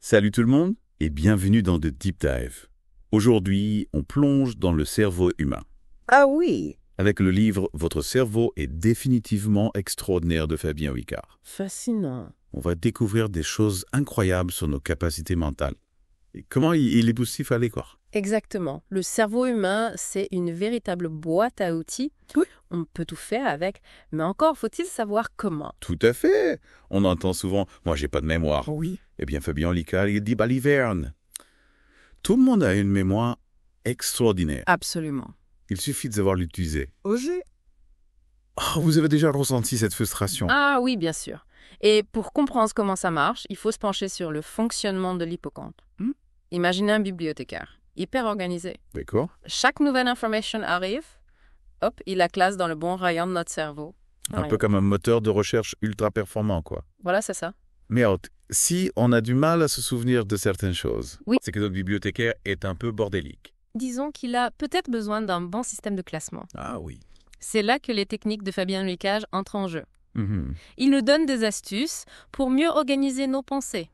Salut tout le monde et bienvenue dans The Deep Dive. Aujourd'hui, on plonge dans le cerveau humain. Ah oui, Avec le livre Votre cerveau est définitivement extraordinaire de Fabien Olicard. fascinant. On va découvrir des choses incroyables sur nos capacités mentales. Et comment il est poussif à l'écart. Exactement. Le cerveau humain, c'est une véritable boîte à outils. Oui. On peut tout faire avec, mais encore faut-il savoir comment. Tout à fait. On entend souvent « moi j'ai pas de mémoire Oui. ». Eh bien Fabien Olicard, il dit « baliverne ». Tout le monde a une mémoire extraordinaire. Absolument. Il suffit de savoir l'utiliser. Osez. Oh, vous avez déjà ressenti cette frustration. Ah oui, bien sûr. Et pour comprendre comment ça marche, il faut se pencher sur le fonctionnement de l'hippocampe. Imaginez un bibliothécaire, hyper organisé. D'accord. Chaque nouvelle information arrive, hop, il la classe dans le bon rayon de notre cerveau. Un peu comme un moteur de recherche ultra performant, quoi. Voilà, c'est ça. Mais si on a du mal à se souvenir de certaines choses, Oui. c'est que notre bibliothécaire est un peu bordélique. Disons qu'il a peut-être besoin d'un bon système de classement. Ah oui. C'est là que les techniques de Fabien Olicard entrent en jeu. Mhm. Il nous donne des astuces pour mieux organiser nos pensées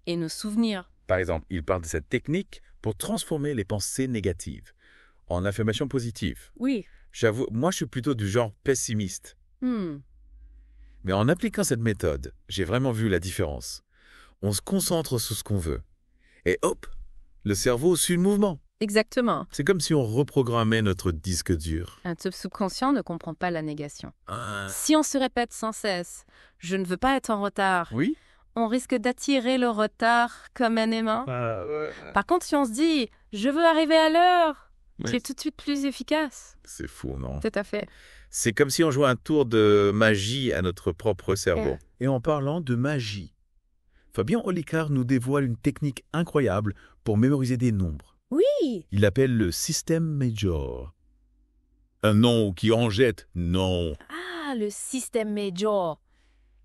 et nos souvenirs. Par exemple, il parle de cette technique pour transformer les pensées négatives en affirmations positives. Oui. J'avoue, moi je suis plutôt du genre pessimiste. Mais en appliquant cette méthode, j'ai vraiment vu la différence. On se concentre sur ce qu'on veut. Et hop, le cerveau suit le mouvement. Exactement. C'est comme si on reprogrammait notre disque dur. Un subconscient ne comprend pas la négation. Ah. Si on se répète sans cesse « je ne veux pas être en retard Oui. » on risque d'attirer le retard comme un aimant. Par contre, si on se dit « je veux arriver à l'heure Oui. c'est tout de suite plus efficace. C'est fou, non? Tout à fait. C'est comme si on jouait un tour de magie à notre propre cerveau. Ouais. Et en parlant de magie, Fabien Olicard nous dévoile une technique incroyable pour mémoriser des nombres. Oui. Il l'appelle le système Major. Un nom qui en jette, non. Ah, le système Major.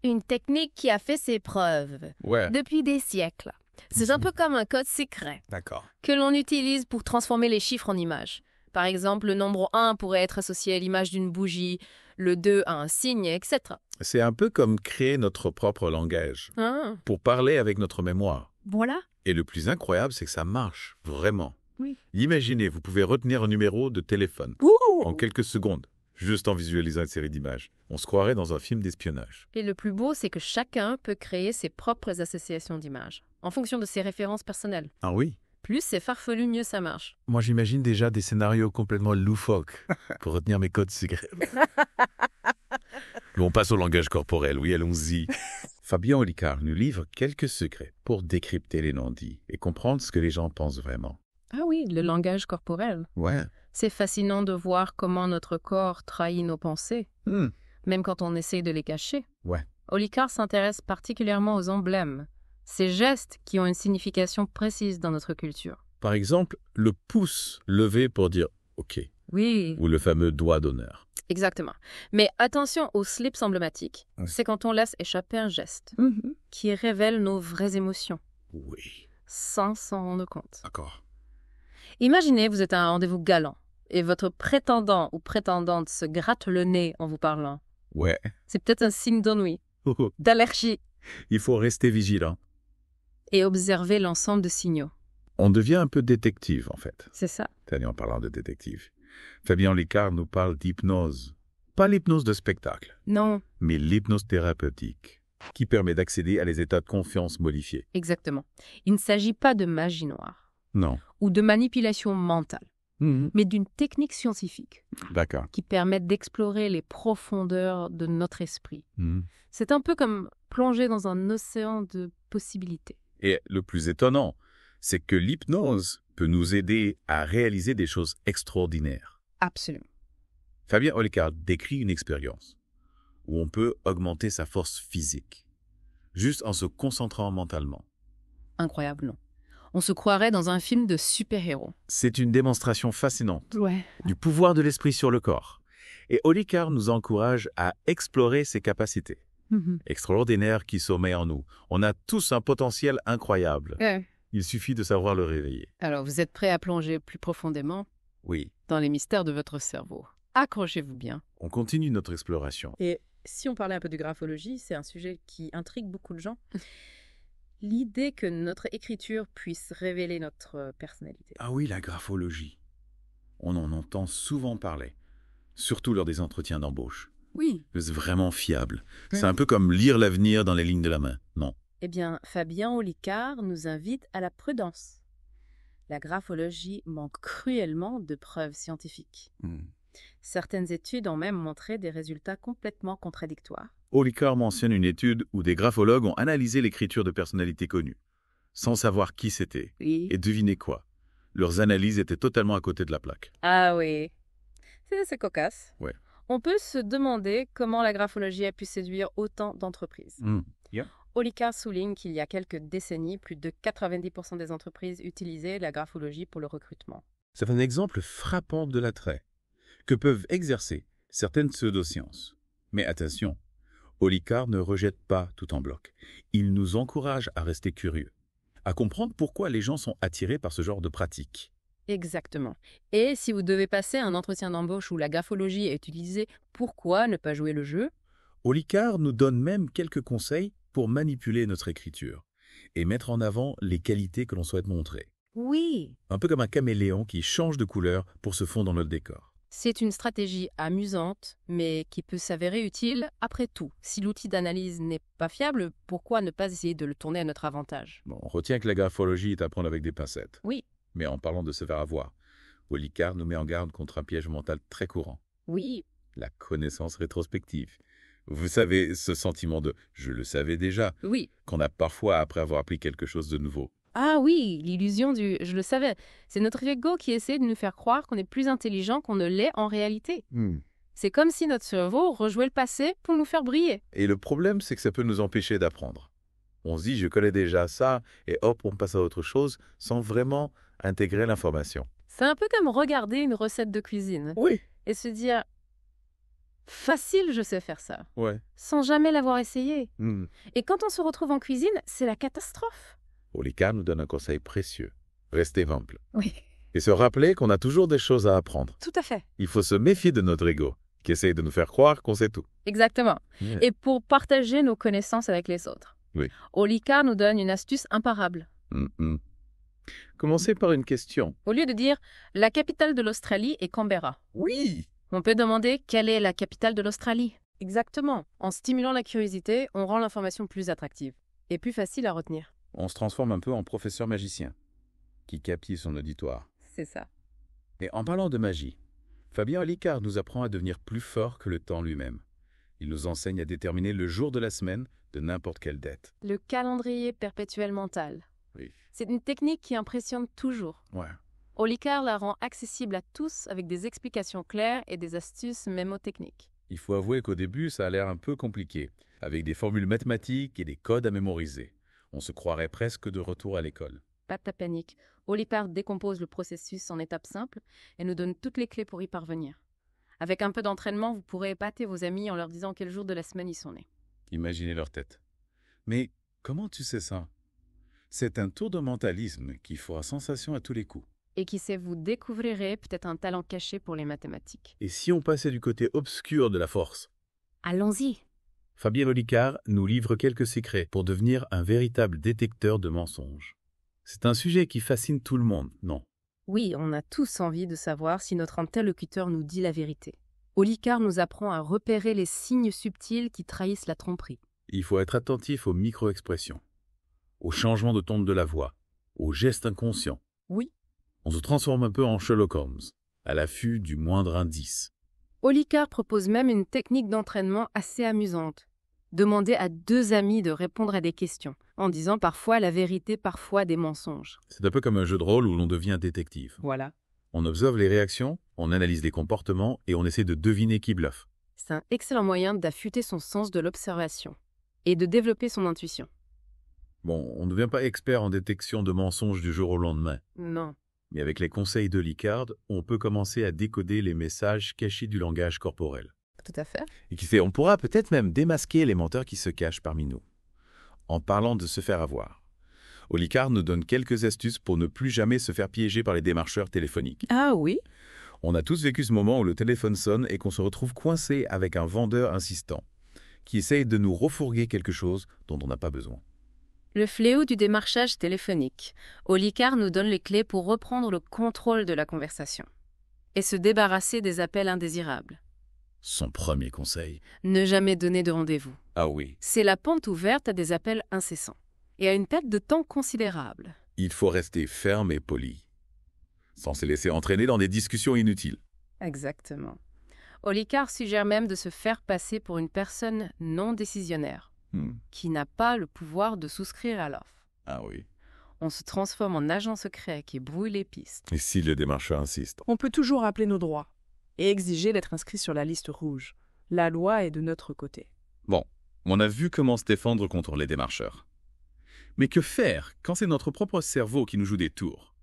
Une technique qui a fait ses preuves Ouais, depuis des siècles. C'est un peu comme un code secret d'accord. que l'on utilise pour transformer les chiffres en images. Par exemple, le nombre 1 pourrait être associé à l'image d'une bougie, le 2 à un signe, etc. C'est un peu comme créer notre propre langage Ah, pour parler avec notre mémoire. voilà. Et le plus incroyable, c'est que ça marche, vraiment. Oui. Imaginez, vous pouvez retenir un numéro de téléphone Ouh. en quelques secondes, juste en visualisant une série d'images. On se croirait dans un film d'espionnage. Et le plus beau, c'est que chacun peut créer ses propres associations d'images, en fonction de ses références personnelles. Ah oui? Plus c'est farfelu, mieux ça marche. Moi, j'imagine déjà des scénarios complètement loufoques pour retenir mes codes secrets. On passe au langage corporel, oui, allons-y. Fabien Olicard nous livre quelques secrets pour décrypter les non-dits et comprendre ce que les gens pensent vraiment. Ah oui, le langage corporel. Ouais. C'est fascinant de voir comment notre corps trahit nos pensées, même quand on essaie de les cacher. Ouais. Olicard s'intéresse particulièrement aux emblèmes, ces gestes qui ont une signification précise dans notre culture. Par exemple, le pouce levé pour dire « OK » Oui, ou le fameux doigt d'honneur. exactement. Mais attention aux slips emblématiques. Oui. C'est quand on laisse échapper un geste qui révèle nos vraies émotions, Oui. sans s'en rendre compte. D'accord. Imaginez, vous êtes à un rendez-vous galant et votre prétendant ou prétendante se gratte le nez en vous parlant. Ouais. C'est peut-être un signe d'ennui, d'allergie, Il faut rester vigilant. et observer l'ensemble de signaux. On devient un peu détective, en fait. C'est ça. Tenez, en parlant de détective. Fabien Olicard nous parle d'hypnose. Pas l'hypnose de spectacle, Non, mais l'hypnose thérapeutique, qui permet d'accéder à des états de confiance modifiés. exactement. Il ne s'agit pas de magie noire Non. ou de manipulation mentale, mais d'une technique scientifique D'accord. qui permet d'explorer les profondeurs de notre esprit. Mhm. C'est un peu comme plonger dans un océan de possibilités. Et le plus étonnant, c'est que l'hypnose peut nous aider à réaliser des choses extraordinaires. Absolument. Fabien Olicard décrit une expérience où on peut augmenter sa force physique, juste en se concentrant mentalement. Incroyable, non? On se croirait dans un film de super-héros. C'est une démonstration fascinante Ouais. du pouvoir de l'esprit sur le corps. Et Olicard nous encourage à explorer ses capacités extraordinaires qui sommeillent en nous. On a tous un potentiel incroyable. Il suffit de savoir le réveiller. Alors, vous êtes prêts à plonger plus profondément Oui, dans les mystères de votre cerveau? Accrochez-vous bien. on continue notre exploration. Et si on parlait un peu de graphologie, c'est un sujet qui intrigue beaucoup de gens. L'idée que notre écriture puisse révéler notre personnalité. Ah oui, la graphologie. On en entend souvent parler, surtout lors des entretiens d'embauche. Oui. C'est vraiment fiable. C'est un peu comme lire l'avenir dans les lignes de la main, non? Eh bien, Fabien Olicard nous invite à la prudence. La graphologie manque cruellement de preuves scientifiques. Certaines études ont même montré des résultats complètement contradictoires. Olicard mentionne une étude où des graphologues ont analysé l'écriture de personnalités connues, sans savoir qui c'était. Oui. Et devinez quoi? Leurs analyses étaient totalement à côté de la plaque. Ah oui. C'est cocasse. Ouais. On peut se demander comment la graphologie a pu séduire autant d'entreprises. Olicard souligne qu'il y a quelques décennies, plus de 90% des entreprises utilisaient la graphologie pour le recrutement. C'est un exemple frappant de l'attrait que peuvent exercer certaines pseudosciences. Mais attention, Olicard ne rejette pas tout en bloc. Il nous encourage à rester curieux, à comprendre pourquoi les gens sont attirés par ce genre de pratique. Exactement. Et si vous devez passer un entretien d'embauche où la graphologie est utilisée, pourquoi ne pas jouer le jeu? Olicard nous donne même quelques conseils pour manipuler notre écriture et mettre en avant les qualités que l'on souhaite montrer. Oui. Un peu comme un caméléon qui change de couleur pour se fondre dans notre décor. C'est une stratégie amusante, mais qui peut s'avérer utile après tout. Si l'outil d'analyse n'est pas fiable, pourquoi ne pas essayer de le tourner à notre avantage? Bon, on retient que la graphologie est à prendre avec des pincettes. Oui. Mais en parlant de se faire avoir, Olicard nous met en garde contre un piège mental très courant. Oui. La connaissance rétrospective. Vous savez, ce sentiment de « je le savais déjà » Oui. qu'on a parfois après avoir appris quelque chose de nouveau. Ah oui, l'illusion du « je le savais ». C'est notre ego qui essaie de nous faire croire qu'on est plus intelligent qu'on ne l'est en réalité. C'est comme si notre cerveau rejouait le passé pour nous faire briller. Et le problème, c'est que ça peut nous empêcher d'apprendre. On se dit « je connais déjà ça » et hop, on passe à autre chose sans vraiment intégrer l'information. C'est un peu comme regarder une recette de cuisine. Oui. Et se dire « facile, je sais faire ça ». Ouais. Sans jamais l'avoir essayé. Et quand on se retrouve en cuisine, c'est la catastrophe. Olicard nous donne un conseil précieux. Rester humble. Oui. Et se rappeler qu'on a toujours des choses à apprendre. Tout à fait. Il faut se méfier de notre ego, qui essaye de nous faire croire qu'on sait tout. Exactement. Yeah. Et pour partager nos connaissances avec les autres. Oui. Olicard nous donne une astuce imparable. Commencez par une question. Au lieu de dire « la capitale de l'Australie est Canberra », Oui. on peut demander « quelle est la capitale de l'Australie ?» Exactement. En stimulant la curiosité, on rend l'information plus attractive et plus facile à retenir. On se transforme un peu en professeur magicien, qui captive son auditoire. C'est ça. Et en parlant de magie, Fabien Olicard nous apprend à devenir plus fort que le temps lui-même. Il nous enseigne à déterminer le jour de la semaine de n'importe quelle date. Le calendrier perpétuel mental. Oui. C'est une technique qui impressionne toujours. Ouais. Olicard la rend accessible à tous avec des explications claires et des astuces mémotechniques. Il faut avouer qu'au début, ça a l'air un peu compliqué, avec des formules mathématiques et des codes à mémoriser. On se croirait presque de retour à l'école. Pas de panique. Olicard décompose le processus en étapes simples et nous donne toutes les clés pour y parvenir. Avec un peu d'entraînement, vous pourrez épater vos amis en leur disant quel jour de la semaine ils sont nés. Imaginez leur tête. Mais comment tu sais ça? C'est un tour de mentalisme qui fera sensation à tous les coups. Et qui sait, vous découvrirez peut-être un talent caché pour les mathématiques. Et si on passait du côté obscur de la force? Allons-y. Fabien Olicard nous livre quelques secrets pour devenir un véritable détecteur de mensonges. C'est un sujet qui fascine tout le monde, non? Oui, on a tous envie de savoir si notre interlocuteur nous dit la vérité. Olicard nous apprend à repérer les signes subtils qui trahissent la tromperie. Il faut être attentif aux micro-expressions, aux changements de ton de la voix, aux gestes inconscients. Oui. On se transforme un peu en Sherlock Holmes, à l'affût du moindre indice. Olicard propose même une technique d'entraînement assez amusante. Demander à deux amis de répondre à des questions, en disant parfois la vérité, parfois des mensonges. C'est un peu comme un jeu de rôle où l'on devient détective. Voilà. On observe les réactions, on analyse les comportements et on essaie de deviner qui bluffe. C'est un excellent moyen d'affûter son sens de l'observation et de développer son intuition. Bon, on ne devient pas expert en détection de mensonges du jour au lendemain. Non. Mais avec les conseils d'Olicard, on peut commencer à décoder les messages cachés du langage corporel. Tout à fait. Et qui fait, on pourra peut-être même démasquer les menteurs qui se cachent parmi nous. En parlant de se faire avoir, Olicard nous donne quelques astuces pour ne plus jamais se faire piéger par les démarcheurs téléphoniques. Ah oui? On a tous vécu ce moment où le téléphone sonne et qu'on se retrouve coincé avec un vendeur insistant, qui essaye de nous refourguer quelque chose dont on n'a pas besoin. Le fléau du démarchage téléphonique. Olicard nous donne les clés pour reprendre le contrôle de la conversation et se débarrasser des appels indésirables. Son premier conseil. Ne jamais donner de rendez-vous. Ah oui. C'est la pente ouverte à des appels incessants et à une perte de temps considérable. Il faut rester ferme et poli, sans se laisser entraîner dans des discussions inutiles. Exactement. Olicard suggère même de se faire passer pour une personne non décisionnaire, qui n'a pas le pouvoir de souscrire à l'offre. Ah oui. On se transforme en agent secret qui brouille les pistes. Et si le démarcheur insiste? On peut toujours rappeler nos droits et exiger d'être inscrit sur la liste rouge. La loi est de notre côté. Bon, on a vu comment se défendre contre les démarcheurs. Mais que faire quand c'est notre propre cerveau qui nous joue des tours?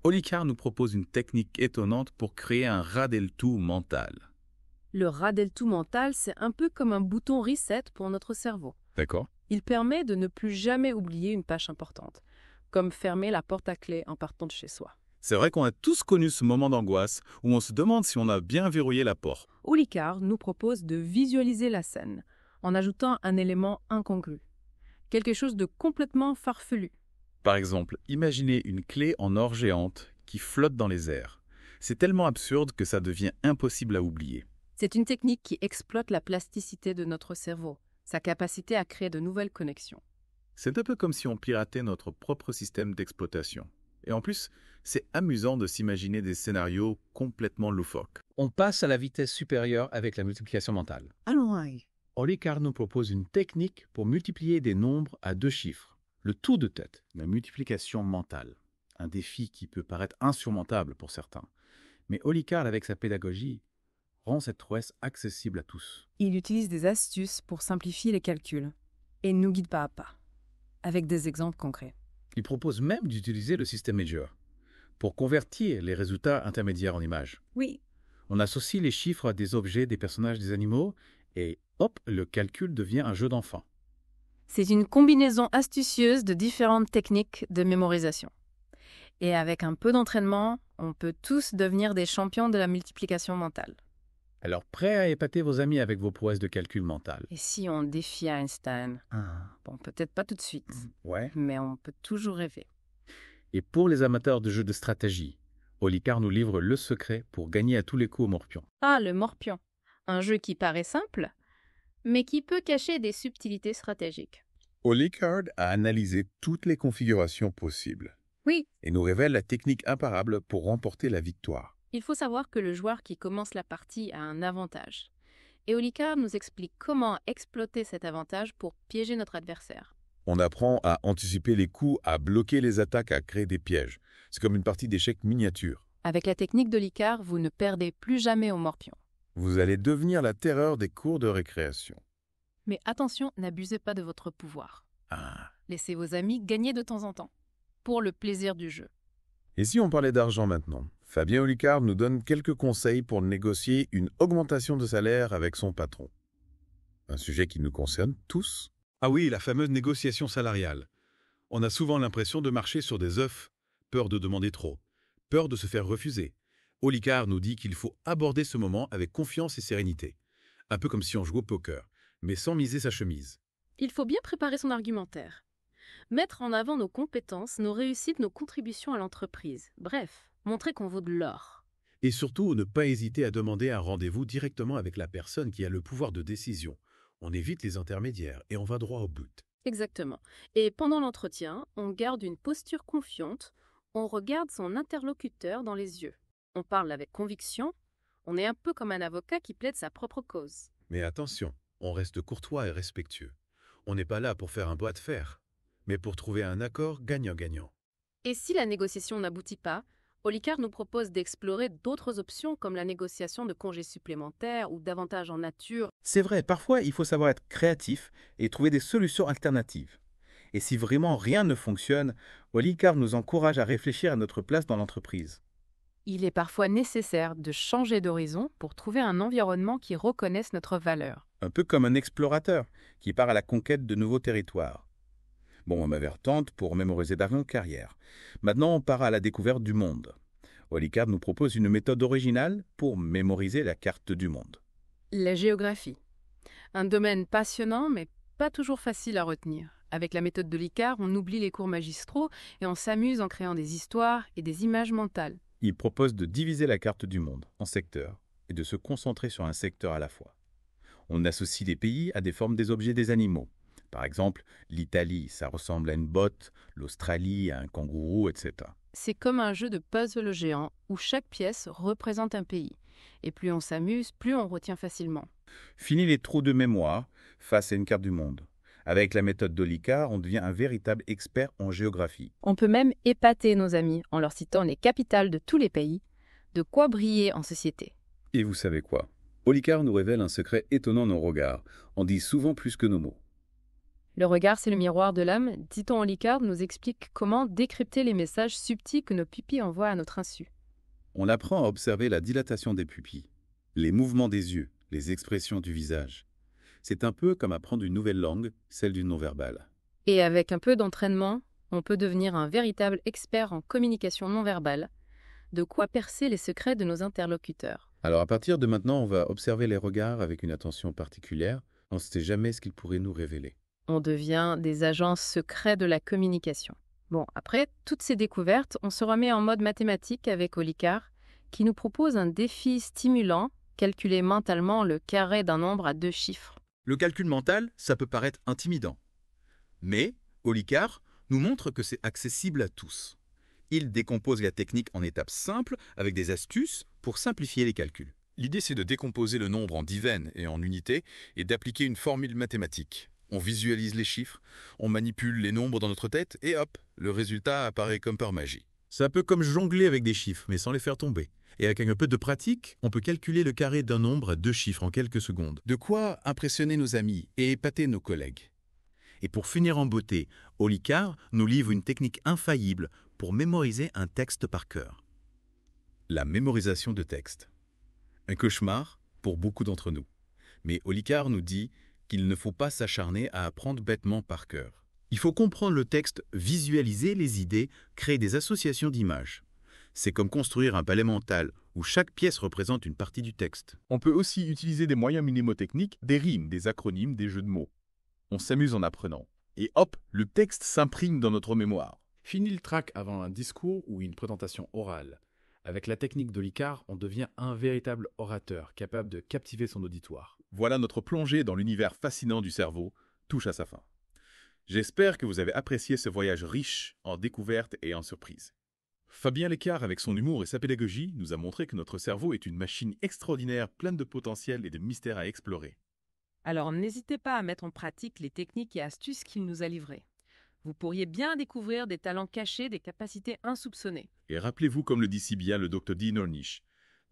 Olicard nous propose une technique étonnante pour créer un ras-del-tout mental. Le ras-del-tout mental, c'est un peu comme un bouton reset pour notre cerveau. D'accord. Il permet de ne plus jamais oublier une tâche importante, comme fermer la porte à clé en partant de chez soi. C'est vrai qu'on a tous connu ce moment d'angoisse où on se demande si on a bien verrouillé la porte. Olicard nous propose de visualiser la scène en ajoutant un élément incongru, quelque chose de complètement farfelu. Par exemple, imaginez une clé en or géante qui flotte dans les airs. C'est tellement absurde que ça devient impossible à oublier. C'est une technique qui exploite la plasticité de notre cerveau, sa capacité à créer de nouvelles connexions. C'est un peu comme si on piratait notre propre système d'exploitation. Et en plus, c'est amusant de s'imaginer des scénarios complètement loufoques. On passe à la vitesse supérieure avec la multiplication mentale. Allons. Olicard nous propose une technique pour multiplier des nombres à 2 chiffres. Le tout de tête, la multiplication mentale. Un défi qui peut paraître insurmontable pour certains. Mais Olicard, avec sa pédagogie, rend cette prouesse accessible à tous. Il utilise des astuces pour simplifier les calculs et nous guide pas à pas, avec des exemples concrets. Il propose même d'utiliser le système Major pour convertir les résultats intermédiaires en images. Oui. On associe les chiffres à des objets, des personnages, des animaux, et hop, le calcul devient un jeu d'enfant. C'est une combinaison astucieuse de différentes techniques de mémorisation. Et avec un peu d'entraînement, on peut tous devenir des champions de la multiplication mentale. Alors, prêt à épater vos amis avec vos prouesses de calcul mental? Et si on défie Einstein? Bon, peut-être pas tout de suite, Ouais. mais on peut toujours rêver. Et pour les amateurs de jeux de stratégie, Olicard nous livre le secret pour gagner à tous les coups au morpion. Ah, le morpion. Un jeu qui paraît simple, mais qui peut cacher des subtilités stratégiques. Olicard a analysé toutes les configurations possibles. Oui. Et nous révèle la technique imparable pour remporter la victoire. Il faut savoir que le joueur qui commence la partie a un avantage. Et Olicard nous explique comment exploiter cet avantage pour piéger notre adversaire. On apprend à anticiper les coups, à bloquer les attaques, à créer des pièges. C'est comme une partie d'échecs miniature. Avec la technique d'Olicard, vous ne perdez plus jamais au morpion. Vous allez devenir la terreur des cours de récréation. Mais attention, n'abusez pas de votre pouvoir. Ah. Laissez vos amis gagner de temps en temps, pour le plaisir du jeu. Et si on parlait d'argent maintenant? Fabien Olicard nous donne quelques conseils pour négocier une augmentation de salaire avec son patron. Un sujet qui nous concerne tous. Ah oui, la fameuse négociation salariale. On a souvent l'impression de marcher sur des œufs, peur de demander trop, peur de se faire refuser. Olicard nous dit qu'il faut aborder ce moment avec confiance et sérénité. Un peu comme si on jouait au poker, mais sans miser sa chemise. Il faut bien préparer son argumentaire. Mettre en avant nos compétences, nos réussites, nos contributions à l'entreprise. Bref, montrer qu'on vaut de l'or. Et surtout, ne pas hésiter à demander un rendez-vous directement avec la personne qui a le pouvoir de décision. On évite les intermédiaires et on va droit au but. Exactement. Et pendant l'entretien, on garde une posture confiante, on regarde son interlocuteur dans les yeux. On parle avec conviction, on est un peu comme un avocat qui plaide sa propre cause. Mais attention, on reste courtois et respectueux. On n'est pas là pour faire un bois de fer, mais pour trouver un accord gagnant-gagnant. Et si la négociation n'aboutit pas, Olicard nous propose d'explorer d'autres options comme la négociation de congés supplémentaires ou d'avantages en nature. C'est vrai, parfois il faut savoir être créatif et trouver des solutions alternatives. Et si vraiment rien ne fonctionne, Olicard nous encourage à réfléchir à notre place dans l'entreprise. Il est parfois nécessaire de changer d'horizon pour trouver un environnement qui reconnaisse notre valeur. Un peu comme un explorateur qui part à la conquête de nouveaux territoires. Bon, on m'avait retente pour mémoriser d'avant-carrière. Maintenant, on part à la découverte du monde. Olicard nous propose une méthode originale pour mémoriser la carte du monde. La géographie. Un domaine passionnant, mais pas toujours facile à retenir. Avec la méthode de l'ICAR, on oublie les cours magistraux et on s'amuse en créant des histoires et des images mentales. Il propose de diviser la carte du monde en secteurs et de se concentrer sur un secteur à la fois. On associe des pays à des formes des objets des animaux. Par exemple, l'Italie, ça ressemble à une botte, l'Australie à un kangourou, etc. C'est comme un jeu de puzzle géant où chaque pièce représente un pays. Et plus on s'amuse, plus on retient facilement. Fini les trous de mémoire face à une carte du monde. Avec la méthode d'Olicard, on devient un véritable expert en géographie. On peut même épater nos amis en leur citant les capitales de tous les pays, de quoi briller en société. Et vous savez quoi? Olicard nous révèle un secret étonnant dans nos regards. On dit souvent plus que nos mots. Le regard, c'est le miroir de l'âme. Dit-on, Olicard nous explique comment décrypter les messages subtils que nos pupilles envoient à notre insu. On apprend à observer la dilatation des pupilles, les mouvements des yeux, les expressions du visage. C'est un peu comme apprendre une nouvelle langue, celle du non-verbal. Et avec un peu d'entraînement, on peut devenir un véritable expert en communication non-verbale, de quoi percer les secrets de nos interlocuteurs. Alors à partir de maintenant, on va observer les regards avec une attention particulière. On ne sait jamais ce qu'ils pourraient nous révéler. On devient des agents secrets de la communication. Bon, après toutes ces découvertes, on se remet en mode mathématique avec Olicard, qui nous propose un défi stimulant, calculer mentalement le carré d'un nombre à 2 chiffres. Le calcul mental, ça peut paraître intimidant. Mais Olicard nous montre que c'est accessible à tous. Il décompose la technique en étapes simples avec des astuces pour simplifier les calculs. L'idée, c'est de décomposer le nombre en dizaines et en unités et d'appliquer une formule mathématique. On visualise les chiffres, on manipule les nombres dans notre tête et hop, le résultat apparaît comme par magie. C'est un peu comme jongler avec des chiffres, mais sans les faire tomber. Et avec un peu de pratique, on peut calculer le carré d'un nombre à 2 chiffres en quelques secondes. De quoi impressionner nos amis et épater nos collègues. Et pour finir en beauté, Olicard nous livre une technique infaillible pour mémoriser un texte par cœur. La mémorisation de texte. Un cauchemar pour beaucoup d'entre nous. Mais Olicard nous dit qu'il ne faut pas s'acharner à apprendre bêtement par cœur. Il faut comprendre le texte, visualiser les idées, créer des associations d'images. C'est comme construire un palais mental où chaque pièce représente une partie du texte. On peut aussi utiliser des moyens mnémotechniques, des rimes, des acronymes, des jeux de mots. On s'amuse en apprenant. Et hop, le texte s'imprime dans notre mémoire. Fini le trac avant un discours ou une présentation orale. Avec la technique d'Olicard, on devient un véritable orateur capable de captiver son auditoire. Voilà, notre plongée dans l'univers fascinant du cerveau touche à sa fin. J'espère que vous avez apprécié ce voyage riche en découvertes et en surprises. Fabien Lécart, avec son humour et sa pédagogie, nous a montré que notre cerveau est une machine extraordinaire, pleine de potentiel et de mystères à explorer. Alors n'hésitez pas à mettre en pratique les techniques et astuces qu'il nous a livrées. Vous pourriez bien découvrir des talents cachés, des capacités insoupçonnées. Et rappelez-vous, comme le dit si bien le Dr. Dean Ornish,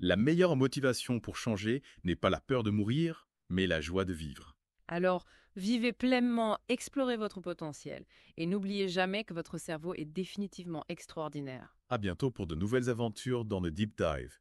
la meilleure motivation pour changer n'est pas la peur de mourir, mais la joie de vivre. Alors, vivez pleinement, explorez votre potentiel et n'oubliez jamais que votre cerveau est définitivement extraordinaire. À bientôt pour de nouvelles aventures dans le Deep Dive.